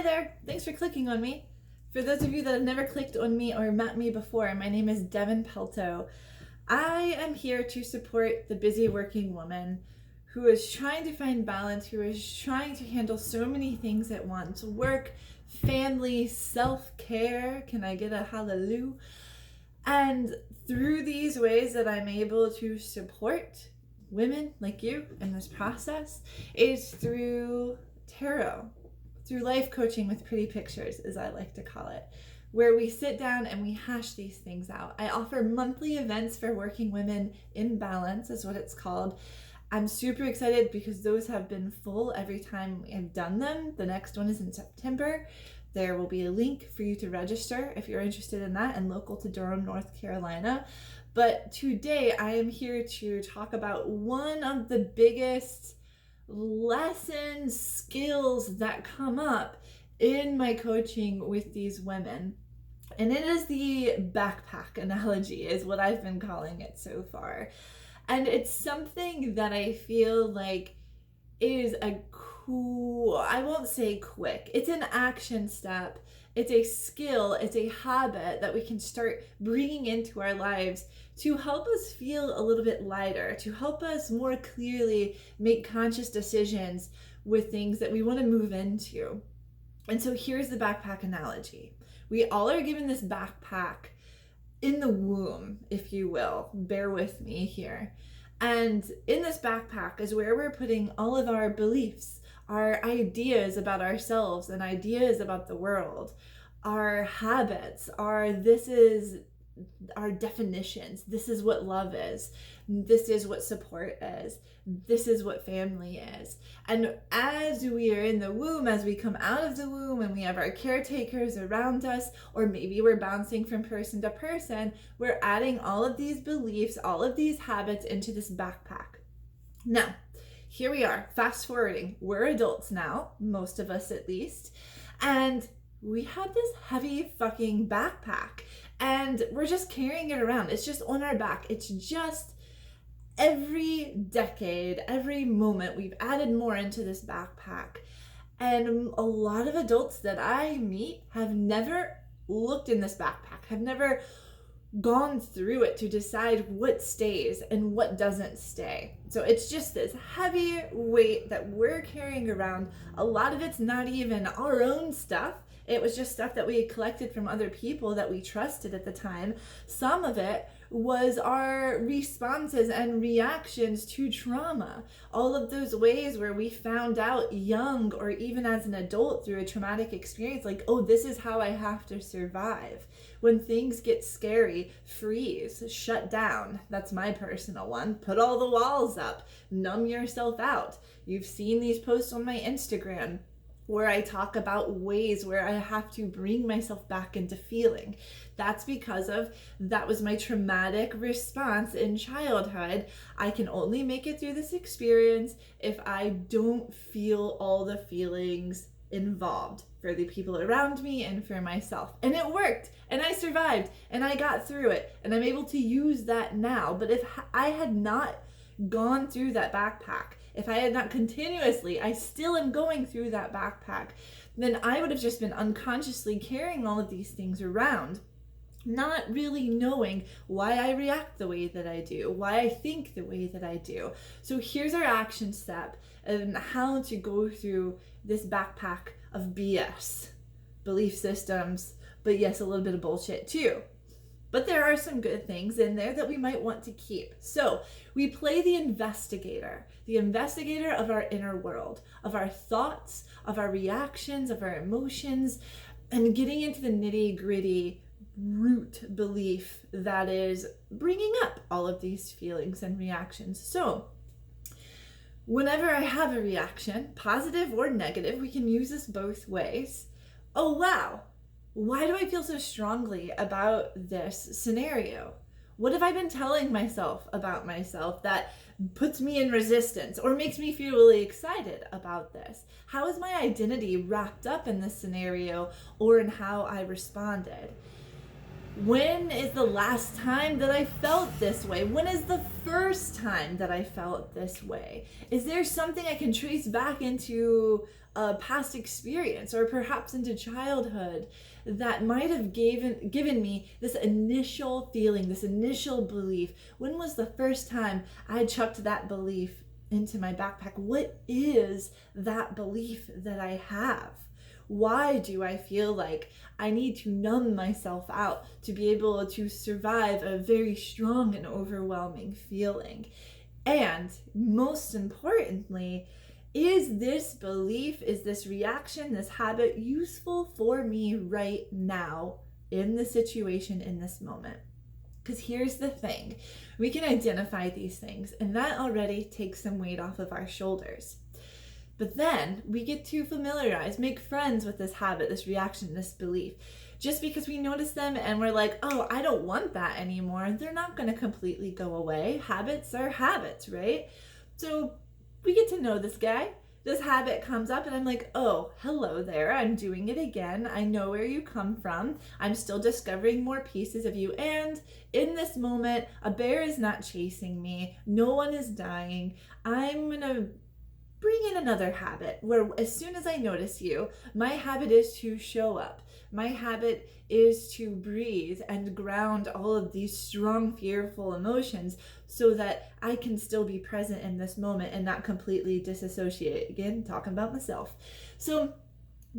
Hi there, thanks for clicking on me. For those of you that have never clicked on me or met me before, my name is Devin Pelto. I am here to support the busy working woman who is trying to find balance, who is trying to handle so many things at once: work, family, self-care. Can I get a hallelujah? And through these ways that I'm able to support women like you in this process is through tarot, through life coaching with pretty pictures, as I like to call it, where we sit down and we hash these things out. I offer monthly events for working women in balance, is what it's called. I'm super excited because those have been full every time I've done them. The next one is in September. There will be a link for you to register if you're interested in that and local to Durham, North Carolina. But today I am here to talk about one of the biggest lessons, skills that come up in my coaching with these women. And it is the backpack analogy, is what I've been calling it so far. And it's something that I feel like is a cool, I won't say quick, it's an action step. It's a skill, it's a habit that we can start bringing into our lives to help us feel a little bit lighter, to help us more clearly make conscious decisions with things that we want to move into. And so here's the backpack analogy. We all are given this backpack in the womb, if you will. Bear with me here. And in this backpack is where we're putting all of our beliefs, our ideas about ourselves and ideas about the world, our habits, our definitions. This is what love is. This is what support is. This is what family is. And as we are in the womb, as we come out of the womb and we have our caretakers around us, or maybe we're bouncing from person to person, we're adding all of these beliefs, all of these habits into this backpack. Now, here we are, fast forwarding. We're adults now, most of us at least, and we have this heavy fucking backpack and we're just carrying it around. It's just on our back. It's just every decade, every moment, we've added more into this backpack. And a lot of adults that I meet have never looked in this backpack, have never gone through it to decide what stays and what doesn't stay. So it's just this heavy weight that we're carrying around. A lot of it's not even our own stuff. It was just stuff that we had collected from other people that we trusted at the time. Some of it was our responses and reactions to trauma. All of those ways where we found out young or even as an adult through a traumatic experience, like, oh, this is how I have to survive. When things get scary, freeze, shut down. That's my personal one. Put all the walls up, numb yourself out. You've seen these posts on my Instagram where I talk about ways where I have to bring myself back into feeling. That's because that was my traumatic response in childhood. I can only make it through this experience if I don't feel all the feelings involved for the people around me and for myself. And it worked, and I survived, and I got through it, and I'm able to use that now. But if I had not gone through that backpack, if I had not continuously, I still am going through that backpack, then I would have just been unconsciously carrying all of these things around, not really knowing why I react the way that I do, why I think the way that I do. So here's our action step and how to go through this backpack of BS, belief systems, but yes, a little bit of bullshit too. But there are some good things in there that we might want to keep. So we play the investigator of our inner world, of our thoughts, of our reactions, of our emotions, and getting into the nitty-gritty root belief that is bringing up all of these feelings and reactions. So whenever I have a reaction, positive or negative, we can use this both ways. Oh, wow. Why do I feel so strongly about this scenario? What have I been telling myself about myself that puts me in resistance or makes me feel really excited about this? How is my identity wrapped up in this scenario or in how I responded? When is the last time that I felt this way? When is the first time that I felt this way? Is there something I can trace back into a past experience or perhaps into childhood that might have given me this initial feeling, this initial belief. When was the first time I chucked that belief into my backpack? What is that belief that I have? Why do I feel like I need to numb myself out to be able to survive a very strong and overwhelming feeling? And most importantly, is this belief, is this reaction, this habit useful for me right now in the situation, in this moment? Because here's the thing, we can identify these things, and that already takes some weight off of our shoulders. But then we get to familiarize, make friends with this habit, this reaction, this belief. Just because we notice them and we're like, oh, I don't want that anymore, they're not going to completely go away. Habits are habits, right? So we get to know this guy. This habit comes up and I'm like, oh, hello there. I'm doing it again. I know where you come from. I'm still discovering more pieces of you. And in this moment, a bear is not chasing me. No one is dying. I'm going to bring in another habit where as soon as I notice you, my habit is to show up. My habit is to breathe and ground all of these strong, fearful emotions so that I can still be present in this moment and not completely disassociate. Again, talking about myself. So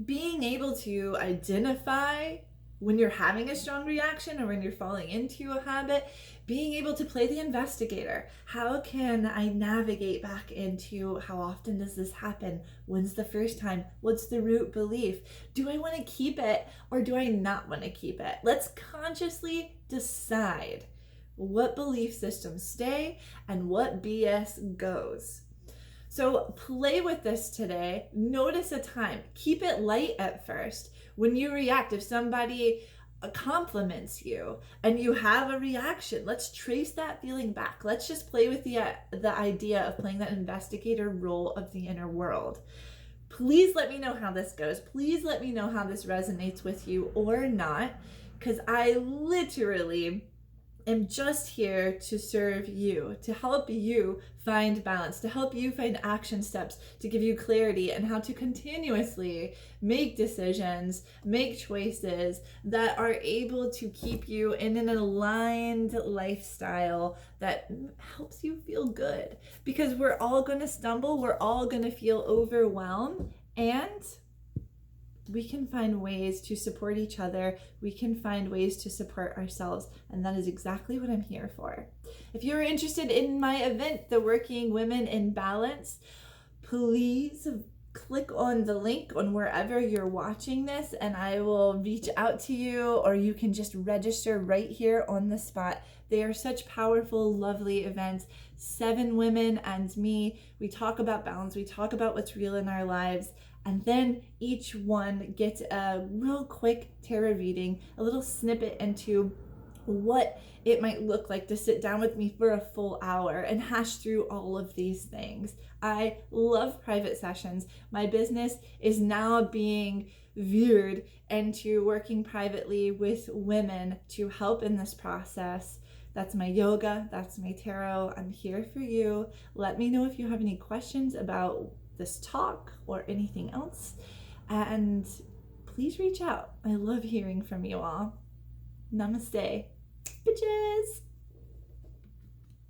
being able to identify when you're having a strong reaction or when you're falling into a habit, being able to play the investigator. How can I navigate back into how often does this happen? When's the first time? What's the root belief? Do I want to keep it or do I not want to keep it? Let's consciously decide what belief systems stay and what BS goes. So play with this today. Notice a time. Keep it light at first. When you react, if somebody compliments you and you have a reaction, let's trace that feeling back. Let's just play with the idea of playing that investigator role of the inner world. Please let me know how this goes. Please let me know how this resonates with you or not, because I literally am just here to serve you, to help you find balance, to help you find action steps, to give you clarity and how to continuously make decisions, make choices that are able to keep you in an aligned lifestyle that helps you feel good. Because we're all going to stumble, we're all going to feel overwhelmed, and we can find ways to support each other. We can find ways to support ourselves. And that is exactly what I'm here for. If you're interested in my event, The Working Women in Balance, please click on the link on wherever you're watching this and I will reach out to you, or you can just register right here on the spot. They are such powerful, lovely events. 7 women and me. We talk about balance. We talk about what's real in our lives. And then each one gets a real quick tarot reading, a little snippet into what it might look like to sit down with me for a full hour and hash through all of these things. I love private sessions. My business is now being veered into working privately with women to help in this process. That's my yoga, that's my tarot. I'm here for you. Let me know if you have any questions about this talk or anything else, and please reach out. I love hearing from you all. Namaste, bitches.